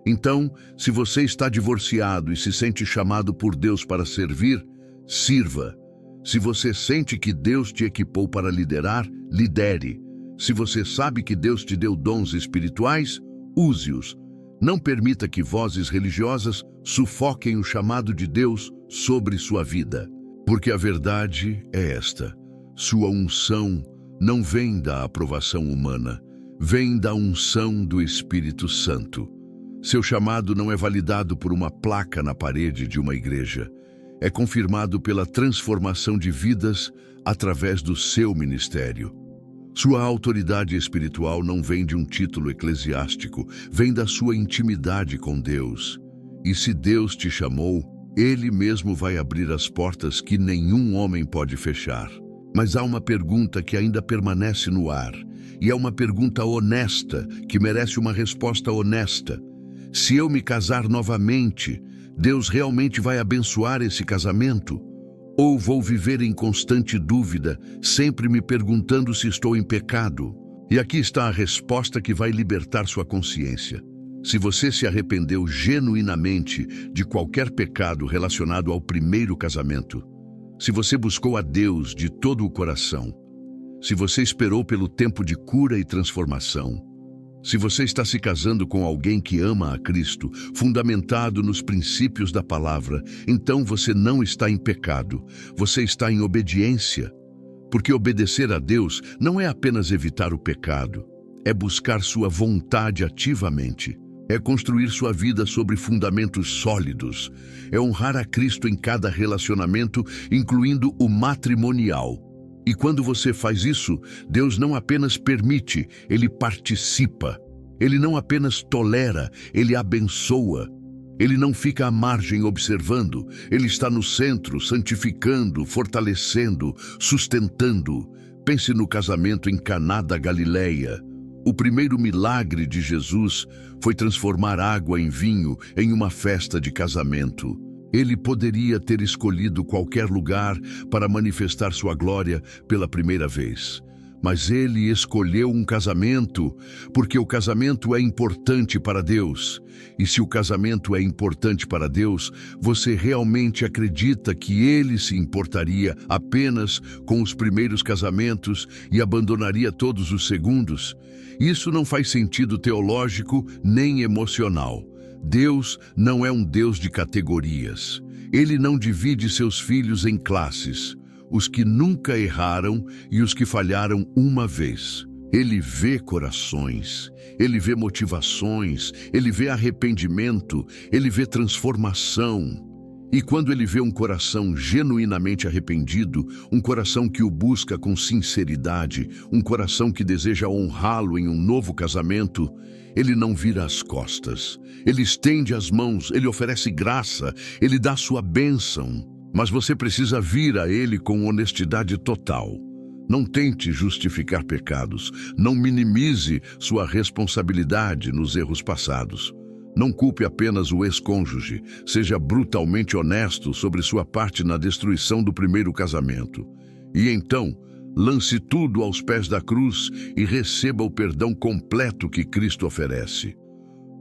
Então, se você está divorciado e se sente chamado por Deus para servir, sirva. Se você sente que Deus te equipou para liderar, lidere. Se você sabe que Deus te deu dons espirituais, use-os. Não permita que vozes religiosas sufoquem o chamado de Deus sobre sua vida. Porque a verdade é esta: sua unção não vem da aprovação humana, vem da unção do Espírito Santo. Seu chamado não é validado por uma placa na parede de uma igreja. É confirmado pela transformação de vidas através do seu ministério. Sua autoridade espiritual não vem de um título eclesiástico, vem da sua intimidade com Deus. E se Deus te chamou, Ele mesmo vai abrir as portas que nenhum homem pode fechar. Mas há uma pergunta que ainda permanece no ar, e é uma pergunta honesta, que merece uma resposta honesta. Se eu me casar novamente, Deus realmente vai abençoar esse casamento? Ou vou viver em constante dúvida, sempre me perguntando se estou em pecado? E aqui está a resposta que vai libertar sua consciência. Se você se arrependeu genuinamente de qualquer pecado relacionado ao primeiro casamento, se você buscou a Deus de todo o coração, se você esperou pelo tempo de cura e transformação, se você está se casando com alguém que ama a Cristo, fundamentado nos princípios da palavra, então você não está em pecado, você está em obediência. Porque obedecer a Deus não é apenas evitar o pecado, é buscar sua vontade ativamente, é construir sua vida sobre fundamentos sólidos, é honrar a Cristo em cada relacionamento, incluindo o matrimonial. E quando você faz isso, Deus não apenas permite, Ele participa. Ele não apenas tolera, Ele abençoa. Ele não fica à margem observando, Ele está no centro, santificando, fortalecendo, sustentando. Pense no casamento em Caná da Galileia. O primeiro milagre de Jesus foi transformar água em vinho em uma festa de casamento. Ele poderia ter escolhido qualquer lugar para manifestar sua glória pela primeira vez. Mas ele escolheu um casamento, porque o casamento é importante para Deus. E se o casamento é importante para Deus, você realmente acredita que ele se importaria apenas com os primeiros casamentos e abandonaria todos os segundos? Isso não faz sentido teológico nem emocional. Deus não é um Deus de categorias. Ele não divide seus filhos em classes, os que nunca erraram e os que falharam uma vez. Ele vê corações, ele vê motivações, ele vê arrependimento, ele vê transformação. E quando ele vê um coração genuinamente arrependido, um coração que o busca com sinceridade, um coração que deseja honrá-lo em um novo casamento, ele não vira as costas, ele estende as mãos, ele oferece graça, ele dá sua bênção. Mas você precisa vir a ele com honestidade total. Não tente justificar pecados, não minimize sua responsabilidade nos erros passados. Não culpe apenas o ex-cônjuge, seja brutalmente honesto sobre sua parte na destruição do primeiro casamento. E então, lance tudo aos pés da cruz e receba o perdão completo que Cristo oferece.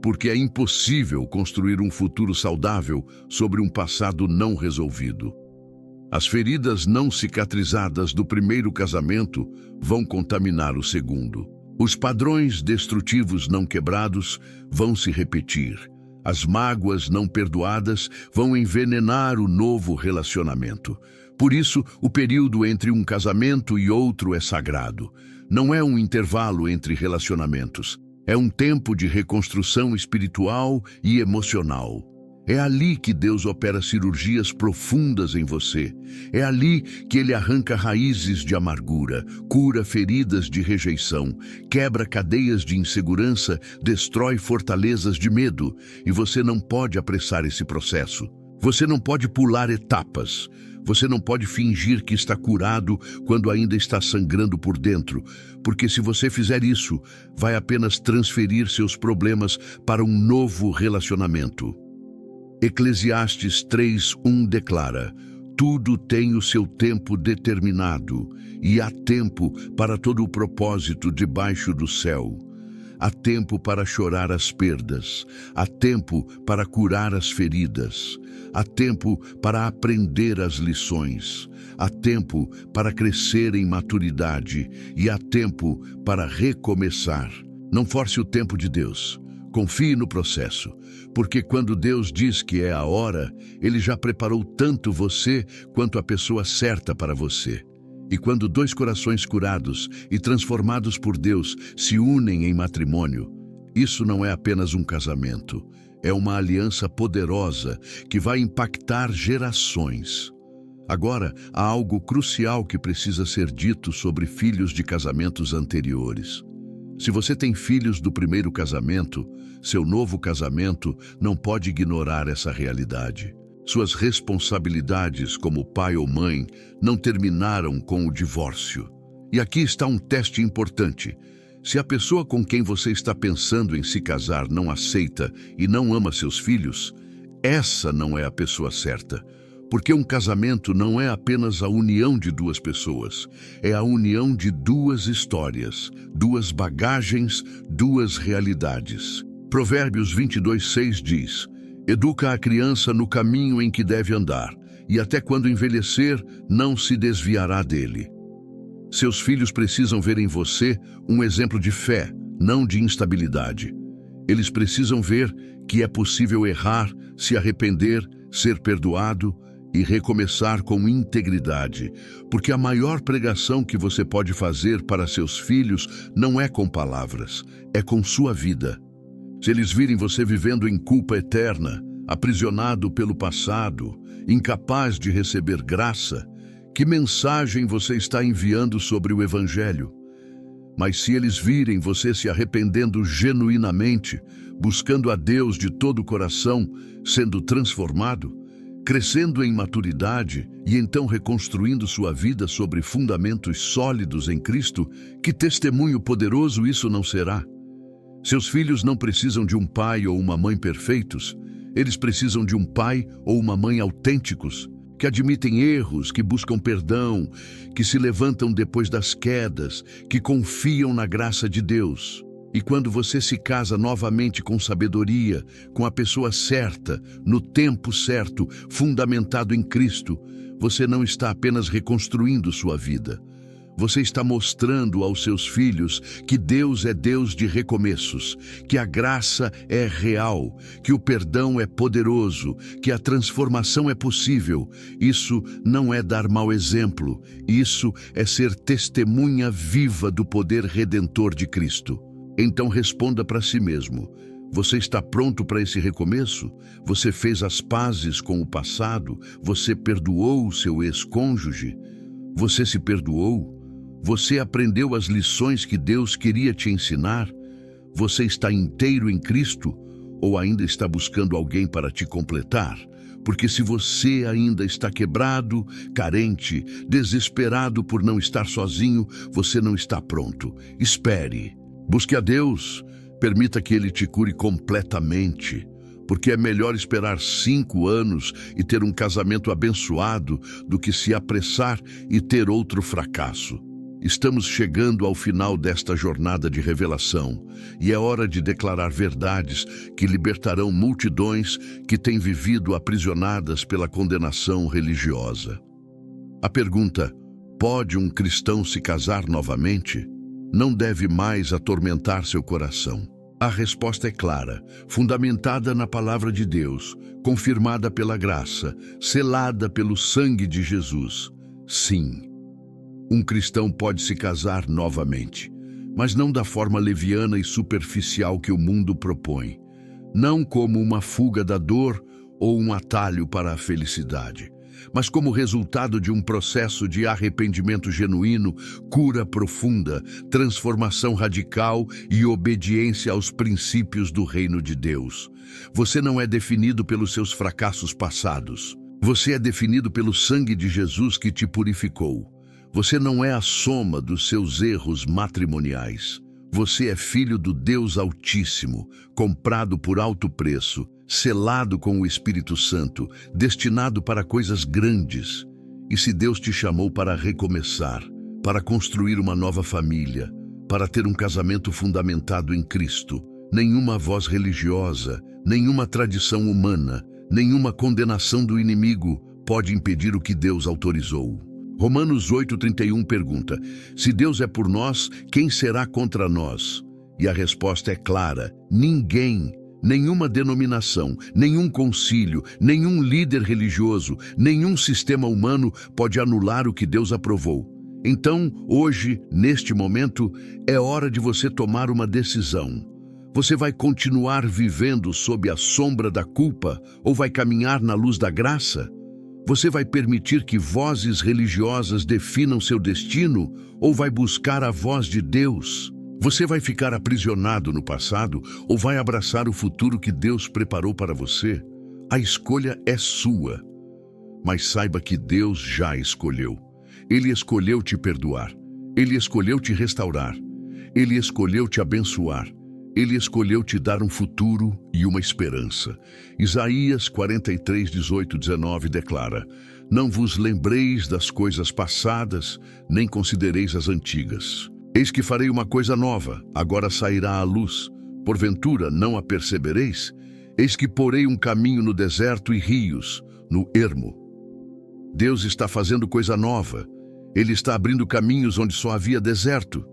Porque é impossível construir um futuro saudável sobre um passado não resolvido. As feridas não cicatrizadas do primeiro casamento vão contaminar o segundo. Os padrões destrutivos não quebrados vão se repetir. As mágoas não perdoadas vão envenenar o novo relacionamento. Por isso, o período entre um casamento e outro é sagrado. Não é um intervalo entre relacionamentos. É um tempo de reconstrução espiritual e emocional. É ali que Deus opera cirurgias profundas em você. É ali que Ele arranca raízes de amargura, cura feridas de rejeição, quebra cadeias de insegurança, destrói fortalezas de medo. E você não pode apressar esse processo. Você não pode pular etapas. Você não pode fingir que está curado quando ainda está sangrando por dentro, porque se você fizer isso, vai apenas transferir seus problemas para um novo relacionamento. Eclesiastes 3:1 declara: tudo tem o seu tempo determinado, e há tempo para todo o propósito debaixo do céu. Há tempo para chorar as perdas, há tempo para curar as feridas, há tempo para aprender as lições, há tempo para crescer em maturidade e há tempo para recomeçar. Não force o tempo de Deus. Confie no processo, porque quando Deus diz que é a hora, Ele já preparou tanto você quanto a pessoa certa para você. E quando dois corações curados e transformados por Deus se unem em matrimônio, isso não é apenas um casamento, é uma aliança poderosa que vai impactar gerações. Agora, há algo crucial que precisa ser dito sobre filhos de casamentos anteriores. Se você tem filhos do primeiro casamento, seu novo casamento não pode ignorar essa realidade. Suas responsabilidades como pai ou mãe não terminaram com o divórcio. E aqui está um teste importante. Se a pessoa com quem você está pensando em se casar não aceita e não ama seus filhos, essa não é a pessoa certa. Porque um casamento não é apenas a união de duas pessoas, é a união de duas histórias, duas bagagens, duas realidades. Provérbios 22:6 diz: educa a criança no caminho em que deve andar, e até quando envelhecer, não se desviará dele. Seus filhos precisam ver em você um exemplo de fé, não de instabilidade. Eles precisam ver que é possível errar, se arrepender, ser perdoado e recomeçar com integridade, porque a maior pregação que você pode fazer para seus filhos não é com palavras, é com sua vida. Se eles virem você vivendo em culpa eterna, aprisionado pelo passado, incapaz de receber graça, que mensagem você está enviando sobre o Evangelho? Mas se eles virem você se arrependendo genuinamente, buscando a Deus de todo o coração, sendo transformado, crescendo em maturidade e então reconstruindo sua vida sobre fundamentos sólidos em Cristo, que testemunho poderoso isso não será? Seus filhos não precisam de um pai ou uma mãe perfeitos, eles precisam de um pai ou uma mãe autênticos, que admitem erros, que buscam perdão, que se levantam depois das quedas, que confiam na graça de Deus. E quando você se casa novamente com sabedoria, com a pessoa certa, no tempo certo, fundamentado em Cristo, você não está apenas reconstruindo sua vida. Você está mostrando aos seus filhos que Deus é Deus de recomeços, que a graça é real, que o perdão é poderoso, que a transformação é possível. Isso não é dar mau exemplo, isso é ser testemunha viva do poder redentor de Cristo. Então responda para si mesmo: você está pronto para esse recomeço? Você fez as pazes com o passado? Você perdoou o seu ex-cônjuge? Você se perdoou? Você aprendeu as lições que Deus queria te ensinar? Você está inteiro em Cristo? Ou ainda está buscando alguém para te completar? Porque se você ainda está quebrado, carente, desesperado por não estar sozinho, você não está pronto. Espere. Busque a Deus. Permita que Ele te cure completamente. Porque é melhor esperar 5 anos e ter um casamento abençoado do que se apressar e ter outro fracasso. Estamos chegando ao final desta jornada de revelação e é hora de declarar verdades que libertarão multidões que têm vivido aprisionadas pela condenação religiosa. A pergunta: pode um cristão se casar novamente? Não deve mais atormentar seu coração. A resposta é clara, fundamentada na palavra de Deus, confirmada pela graça, selada pelo sangue de Jesus. Sim. Um cristão pode se casar novamente, mas não da forma leviana e superficial que o mundo propõe. Não como uma fuga da dor ou um atalho para a felicidade, mas como resultado de um processo de arrependimento genuíno, cura profunda, transformação radical e obediência aos princípios do reino de Deus. Você não é definido pelos seus fracassos passados. Você é definido pelo sangue de Jesus que te purificou. Você não é a soma dos seus erros matrimoniais. Você é filho do Deus Altíssimo, comprado por alto preço, selado com o Espírito Santo, destinado para coisas grandes. E se Deus te chamou para recomeçar, para construir uma nova família, para ter um casamento fundamentado em Cristo, nenhuma voz religiosa, nenhuma tradição humana, nenhuma condenação do inimigo pode impedir o que Deus autorizou. Romanos 8:31 pergunta: se Deus é por nós, quem será contra nós? E a resposta é clara: ninguém. Nenhuma denominação, nenhum concílio, nenhum líder religioso, nenhum sistema humano pode anular o que Deus aprovou. Então, hoje, neste momento, é hora de você tomar uma decisão. Você vai continuar vivendo sob a sombra da culpa ou vai caminhar na luz da graça? Você vai permitir que vozes religiosas definam seu destino ou vai buscar a voz de Deus? Você vai ficar aprisionado no passado ou vai abraçar o futuro que Deus preparou para você? A escolha é sua. Mas saiba que Deus já escolheu. Ele escolheu te perdoar. Ele escolheu te restaurar. Ele escolheu te abençoar. Ele escolheu te dar um futuro e uma esperança. Isaías 43:18-19 declara: não vos lembreis das coisas passadas, nem considereis as antigas. Eis que farei uma coisa nova, agora sairá à luz. Porventura não a percebereis? Eis que porei um caminho no deserto e rios no ermo. Deus está fazendo coisa nova. Ele está abrindo caminhos onde só havia deserto.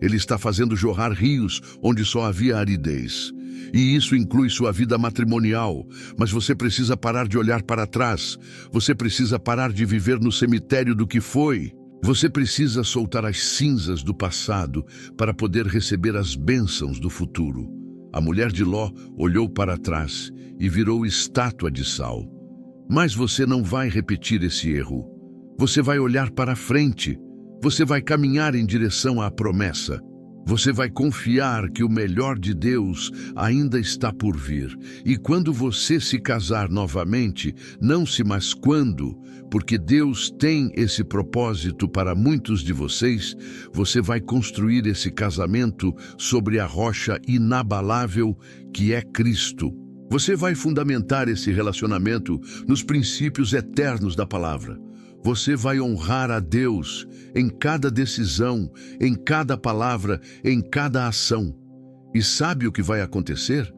Ele está fazendo jorrar rios onde só havia aridez. E isso inclui sua vida matrimonial. Mas você precisa parar de olhar para trás. Você precisa parar de viver no cemitério do que foi. Você precisa soltar as cinzas do passado para poder receber as bênçãos do futuro. A mulher de Ló olhou para trás e virou estátua de sal. Mas você não vai repetir esse erro. Você vai olhar para frente. Você vai caminhar em direção à promessa. Você vai confiar que o melhor de Deus ainda está por vir. E quando você se casar novamente, não se mais quando, porque Deus tem esse propósito para muitos de vocês, você vai construir esse casamento sobre a rocha inabalável que é Cristo. Você vai fundamentar esse relacionamento nos princípios eternos da palavra. Você vai honrar a Deus em cada decisão, em cada palavra, em cada ação. E sabe o que vai acontecer?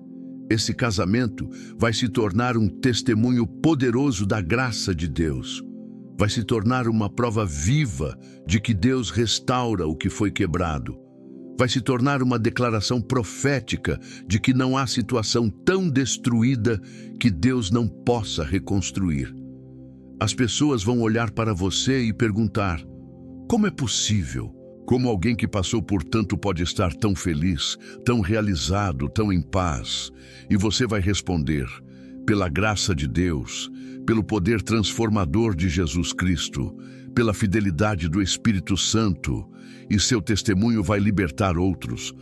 Esse casamento vai se tornar um testemunho poderoso da graça de Deus. Vai se tornar uma prova viva de que Deus restaura o que foi quebrado. Vai se tornar uma declaração profética de que não há situação tão destruída que Deus não possa reconstruir. As pessoas vão olhar para você e perguntar: como é possível? Como alguém que passou por tanto pode estar tão feliz, tão realizado, tão em paz? E você vai responder: pela graça de Deus, pelo poder transformador de Jesus Cristo, pela fidelidade do Espírito Santo, e seu testemunho vai libertar outros,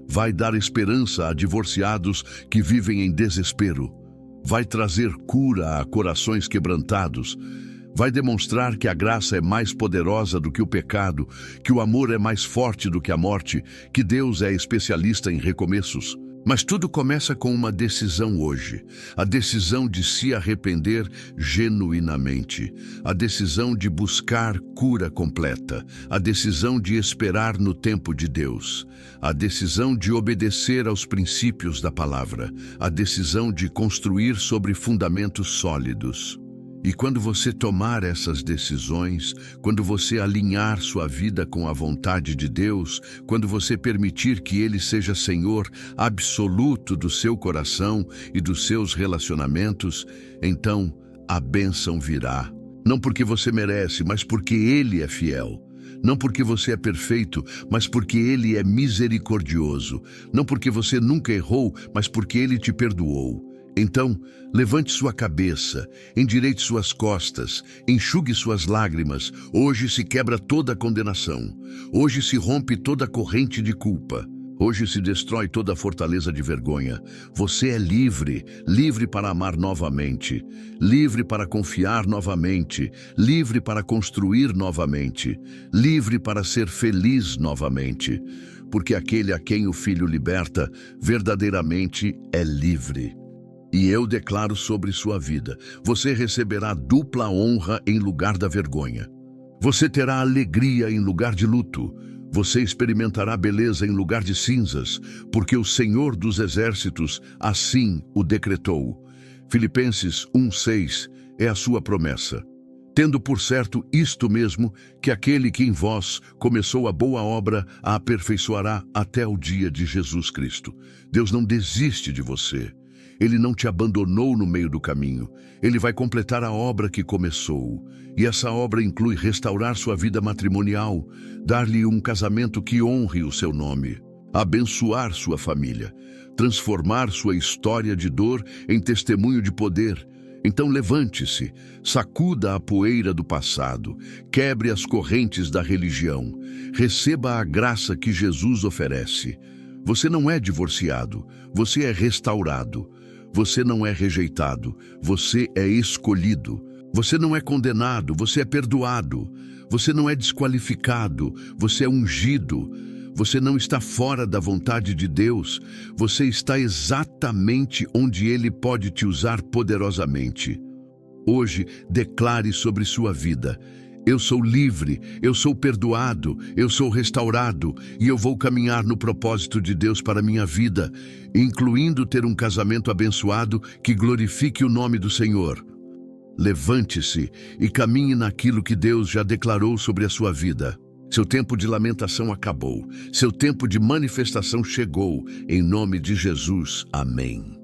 vai dar esperança a divorciados que vivem em desespero, vai trazer cura a corações quebrantados, vai demonstrar que a graça é mais poderosa do que o pecado, que o amor é mais forte do que a morte, que Deus é especialista em recomeços. Mas tudo começa com uma decisão hoje, a decisão de se arrepender genuinamente, a decisão de buscar cura completa, a decisão de esperar no tempo de Deus, a decisão de obedecer aos princípios da palavra, a decisão de construir sobre fundamentos sólidos. E quando você tomar essas decisões, quando você alinhar sua vida com a vontade de Deus, quando você permitir que Ele seja Senhor absoluto do seu coração e dos seus relacionamentos, então a bênção virá. Não porque você merece, mas porque Ele é fiel. Não porque você é perfeito, mas porque Ele é misericordioso. Não porque você nunca errou, mas porque Ele te perdoou. Então, levante sua cabeça, endireite suas costas, enxugue suas lágrimas. Hoje se quebra toda a condenação. Hoje se rompe toda a corrente de culpa. Hoje se destrói toda a fortaleza de vergonha. Você é livre, livre para amar novamente, livre para confiar novamente, livre para construir novamente, livre para ser feliz novamente. Porque aquele a quem o Filho liberta, verdadeiramente é livre. E eu declaro sobre sua vida: você receberá dupla honra em lugar da vergonha. Você terá alegria em lugar de luto. Você experimentará beleza em lugar de cinzas, porque o Senhor dos Exércitos assim o decretou. Filipenses 1:6 é a sua promessa. Tendo por certo isto mesmo, que aquele que em vós começou a boa obra a aperfeiçoará até o dia de Jesus Cristo. Deus não desiste de você. Ele não te abandonou no meio do caminho. Ele vai completar a obra que começou. E essa obra inclui restaurar sua vida matrimonial, dar-lhe um casamento que honre o seu nome, abençoar sua família, transformar sua história de dor em testemunho de poder. Então levante-se, sacuda a poeira do passado, quebre as correntes da religião, receba a graça que Jesus oferece. Você não é divorciado, você é restaurado. Você não é rejeitado, você é escolhido. Você não é condenado, você é perdoado. Você não é desqualificado, você é ungido. Você não está fora da vontade de Deus, você está exatamente onde Ele pode te usar poderosamente. Hoje, declare sobre sua vida: eu sou livre, eu sou perdoado, eu sou restaurado e eu vou caminhar no propósito de Deus para minha vida, incluindo ter um casamento abençoado que glorifique o nome do Senhor. Levante-se e caminhe naquilo que Deus já declarou sobre a sua vida. Seu tempo de lamentação acabou, seu tempo de manifestação chegou, em nome de Jesus. Amém.